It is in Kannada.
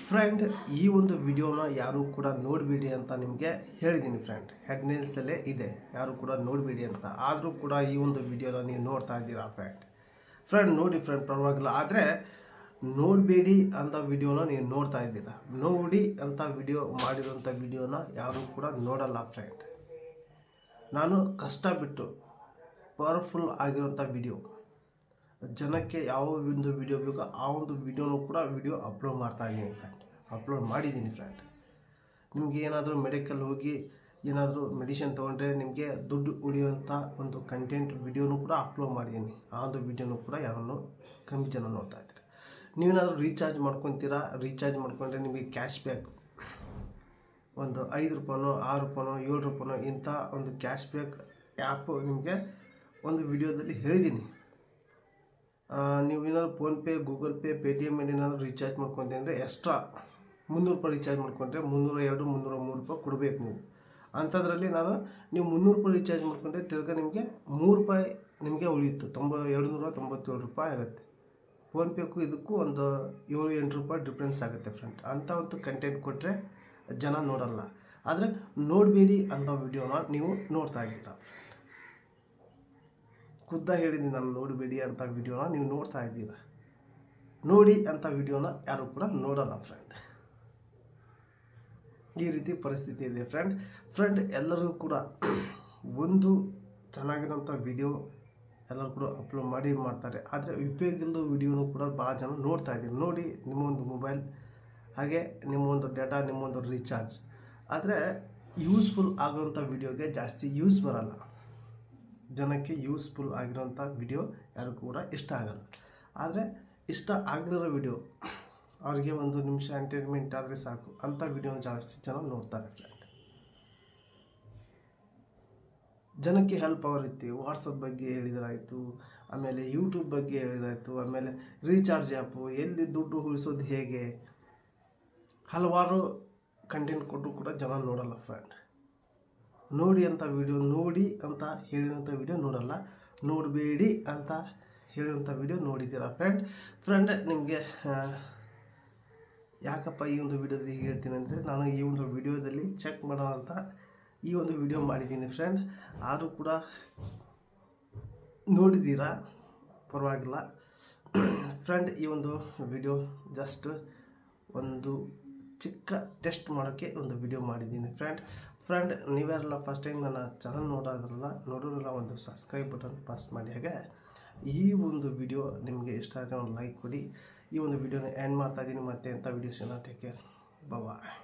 ಫ್ರೆಂಡ್, ಈ ಒಂದು ವಿಡಿಯೋನ ಯಾರು ಕೂಡ ನೋಡಬೇಡಿ ಅಂತ ನಿಮಗೆ ಹೇಳಿದ್ದೀನಿ ಫ್ರೆಂಡ್. ಹೆಡ್ಲೈನ್ಸಲ್ಲೇ ಇದೆ, ಯಾರು ಕೂಡ ನೋಡಬೇಡಿ ಅಂತ. ಆದರೂ ಕೂಡ ಈ ಒಂದು ವಿಡಿಯೋನ ನೀವು ನೋಡ್ತಾ ಇದ್ದೀರಾ ಫ್ರೆಂಡ್ ನೋಡಿ ಫ್ರೆಂಡ್, ಪರವಾಗಿಲ್ಲ. ಆದರೆ ನೋಡಬೇಡಿ ಅಂತ ವಿಡಿಯೋನ ನೀವು ನೋಡ್ತಾ ಇದ್ದೀರಾ. ನೋಡಿ ಅಂತ ವಿಡಿಯೋ ಮಾಡಿರೋಂಥ ವಿಡಿಯೋನ ಯಾರು ಕೂಡ ನೋಡಲ್ಲ ಫ್ರೆಂಡ್. ನಾನು ಕಷ್ಟ ಬಿಟ್ಟು ಪವರ್ಫುಲ್ ಆಗಿರೋಂಥ ವಿಡಿಯೋ, ಜನಕ್ಕೆ ಯಾವ ಒಂದು ವಿಡಿಯೋ ಬೇಕೋ ಆ ಒಂದು ವಿಡಿಯೋನೂ ಕೂಡ ಅಪ್ಲೋಡ್ ಮಾಡ್ತಾ ಇದ್ದೀನಿ ಫ್ರೆಂಡ್. ಅಪ್ಲೋಡ್ ಮಾಡಿದ್ದೀನಿ ಫ್ರೆಂಡ್. ನಿಮಗೆ ಏನಾದರೂ ಮೆಡಿಕಲ್ ಹೋಗಿ ಏನಾದರೂ ಮೆಡಿಸಿನ್ ತೊಗೊಂಡ್ರೆ ನಿಮಗೆ ದುಡ್ಡು ಉಳಿಯುವಂಥ ಒಂದು ಕಂಟೆಂಟ್ ವಿಡಿಯೋನೂ ಕೂಡ ಅಪ್ಲೋಡ್ ಮಾಡಿದ್ದೀನಿ. ಆ ಒಂದು ವಿಡಿಯೋನೂ ಕೂಡ ಯಾರನ್ನು ಕಮ್ಮಿ ಜನ ನೋಡ್ತಾ ಇದ್ದಾರೆ. ನೀವೇನಾದರೂ ರೀಚಾರ್ಜ್ ಮಾಡ್ಕೊತೀರಾ, ರೀಚಾರ್ಜ್ ಮಾಡ್ಕೊಂಡ್ರೆ ನಿಮಗೆ ಕ್ಯಾಶ್ ಬ್ಯಾಕ್ ಒಂದು 5 ರೂಪಾಯಿನೋ 6 ರೂಪಾಯಿನೋ 7 ರೂಪಾಯಿನೋ ಇಂಥ ಒಂದು ಕ್ಯಾಶ್ ಬ್ಯಾಕ್ ಆ್ಯಪು ನಿಮಗೆ ಒಂದು ವಿಡಿಯೋದಲ್ಲಿ ಹೇಳಿದ್ದೀನಿ. ನೀವು ಏನಾದರೂ ಫೋನ್ಪೇ, ಗೂಗಲ್ ಪೇ, ಪೇಟಿಎಮ್ ಏನಾದರೂ ರೀಚಾರ್ಜ್ ಮಾಡ್ಕೊತೀನಿ ಅಂದರೆ ಎಕ್ಸ್ಟ್ರಾ 300 ರೂಪಾಯಿ ರೀಚಾರ್ಜ್ ಮಾಡ್ಕೊಂಡ್ರೆ 302, 303 ರೂಪಾಯಿ ಕೊಡಬೇಕು ನೀವು. ಅಂಥದ್ರಲ್ಲಿ ನೀವು 300 ರೂಪಾಯಿ ರೀಚಾರ್ಜ್ ಮಾಡ್ಕೊಂಡ್ರೆ ತಿರ್ಗಿ ನಿಮಗೆ 3 ರೂಪಾಯಿ ನಿಮಗೆ ಉಳಿಯುತ್ತೆ. 297 ರೂಪಾಯಿ ಆಗುತ್ತೆ. ಫೋನ್ಪೇಗೂ ಇದಕ್ಕೂ ಒಂದು 7-8 ರೂಪಾಯಿ ಡಿಫ್ರೆನ್ಸ್ ಆಗುತ್ತೆ ಫ್ರೆಂಡ್. ಅಂಥ ಒಂದು ಕಂಟೆಂಟ್ ಕೊಟ್ಟರೆ ಜನ ನೋಡಲ್ಲ. ಆದರೆ ನೋಡಬೇಡಿ ಅಂಥ ವಿಡಿಯೋನ ನೀವು ನೋಡ್ತಾ ಇದ್ದೀರಾ ಫ್ರೆಂಡ್. ಹೇಳಿದ್ದೀನಿ ನಾನು, ನೋಡಬೇಡಿ ಅಂತ ವಿಡಿಯೋನ ನೀವು ನೋಡ್ತಾ ಇದ್ದೀರಾ. ನೋಡಿ ಅಂತ ವಿಡಿಯೋನ ಯಾರು ಕೂಡ ನೋಡಲ್ಲ ಫ್ರೆಂಡ್. ಈ ರೀತಿ ಪರಿಸ್ಥಿತಿ ಇದೆ ಫ್ರೆಂಡ್. ಎಲ್ಲರೂ ಕೂಡ ಒಂದು ಚೆನ್ನಾಗಿರೋಂಥ ವಿಡಿಯೋ ಎಲ್ಲರೂ ಕೂಡ ಅಪ್ಲೋಡ್ ಮಾಡ್ತಾರೆ. ಆದರೆ ಉಪಯೋಗ ಇಲ್ಲದ ವಿಡಿಯೋನೂ ಕೂಡ ಭಾಳ ಜನ ನೋಡ್ತಾ ಇದ್ದೀರಿ. ನೋಡಿ, ನಿಮ್ಮೊಂದು ಮೊಬೈಲ್ ಹಾಗೆ ನಿಮ್ಮೊಂದು ಡೇಟಾ, ನಿಮ್ಮೊಂದು ರೀಚಾರ್ಜ್. ಆದರೆ ಯೂಸ್ಫುಲ್ ಆಗೋವಂಥ ವಿಡಿಯೋಗೆ ಜಾಸ್ತಿ ಯೂಸ್ ಬರಲ್ಲ. ಜನಕ್ಕೆ ಯೂಸ್ಫುಲ್ ಆಗಿರೋಂಥ ವಿಡಿಯೋ ಯಾರು ಕೂಡ ಇಷ್ಟ ಆಗಲ್ಲ. ಆದರೆ ಇಷ್ಟ ಆಗಲಿರೋ ವಿಡಿಯೋ, ಅವ್ರಿಗೆ 1 ನಿಮಿಷ ಎಂಟರ್ಟೈನ್ಮೆಂಟ್ ಆದರೆ ಸಾಕು, ಅಂಥ ವಿಡಿಯೋನ ಜಾಸ್ತಿ ಜನ ನೋಡ್ತಾರೆ ಫ್ರೆಂಡ್. ಜನಕ್ಕೆ ಹೆಲ್ಪ್ ಆಗೋ ರೀತಿ ವಾಟ್ಸಪ್ ಬಗ್ಗೆ ಹೇಳಿದ್ರಾಯಿತು, ಆಮೇಲೆ ಯೂಟ್ಯೂಬ್ ಬಗ್ಗೆ ಹೇಳಿದ್ರಾಯಿತು, ಆಮೇಲೆ ರೀಚಾರ್ಜ್ ಆ್ಯಪು, ಎಲ್ಲಿ ದುಡ್ಡು ಉಳಿಸೋದು ಹೇಗೆ, ಹಲವಾರು ಕಂಟೆಂಟ್ ಕೊಟ್ಟು ಕೂಡ ಜನ ನೋಡಲ್ಲ ಫ್ರೆಂಡ್. ನೋಡಿ ಅಂತ ವಿಡಿಯೋ, ನೋಡಿ ಅಂತ ಹೇಳಿರೋಂಥ ವಿಡಿಯೋ ನೋಡಲ್ಲ. ನೋಡಬೇಡಿ ಅಂತ ಹೇಳಿರೋಂಥ ವಿಡಿಯೋ ನೋಡಿದ್ದೀರಾ ಫ್ರೆಂಡ್. ನಿಮಗೆ ಯಾಕಪ್ಪ ಈ ಒಂದು ವಿಡಿಯೋದಲ್ಲಿ ಹೇಳ್ತೀನಿ ಅಂದರೆ, ನಾನು ಈ ಒಂದು ವಿಡಿಯೋದಲ್ಲಿ ಚೆಕ್ ಮಾಡೋಣ ಅಂತ ಈ ಒಂದು ವಿಡಿಯೋ ಮಾಡಿದ್ದೀನಿ ಫ್ರೆಂಡ್. ಆದರೂ ಕೂಡ ನೋಡಿದ್ದೀರಾ, ಪರವಾಗಿಲ್ಲ ಫ್ರೆಂಡ್. ಈ ಒಂದು ವಿಡಿಯೋ ಜಸ್ಟ್ ಒಂದು ಚಿಕ್ಕ ಟೆಸ್ಟ್ ಮಾಡೋಕ್ಕೆ ಒಂದು ವಿಡಿಯೋ ಮಾಡಿದ್ದೀನಿ ಫ್ರೆಂಡ್. ನೀವ್ಯಾರೆಲ್ಲ ಫಸ್ಟ್ ಟೈಮ್ ನನ್ನ ಚಾನಲ್ ನೋಡೋದ್ರಲ್ಲ ಒಂದು ಸಬ್ಸ್ಕ್ರೈಬ್ ಬಟನ್ ಪ್ರೆಸ್ ಮಾಡಿ. ಹಾಗೆ ಈ ಒಂದು ವಿಡಿಯೋ ನಿಮಗೆ ಇಷ್ಟ ಆದರೆ ಒಂದು ಲೈಕ್ ಕೊಡಿ. ಈ ಒಂದು ವಿಡಿಯೋನ ಎಂಡ್ ಮಾಡ್ತಾ ಇದ್ದೀನಿ. ಮತ್ತೆ ಎಂಥ ವಿಡಿಯೋಸ್ ಟೇಕ್ ಕೇರ್, ಬಾಯ್.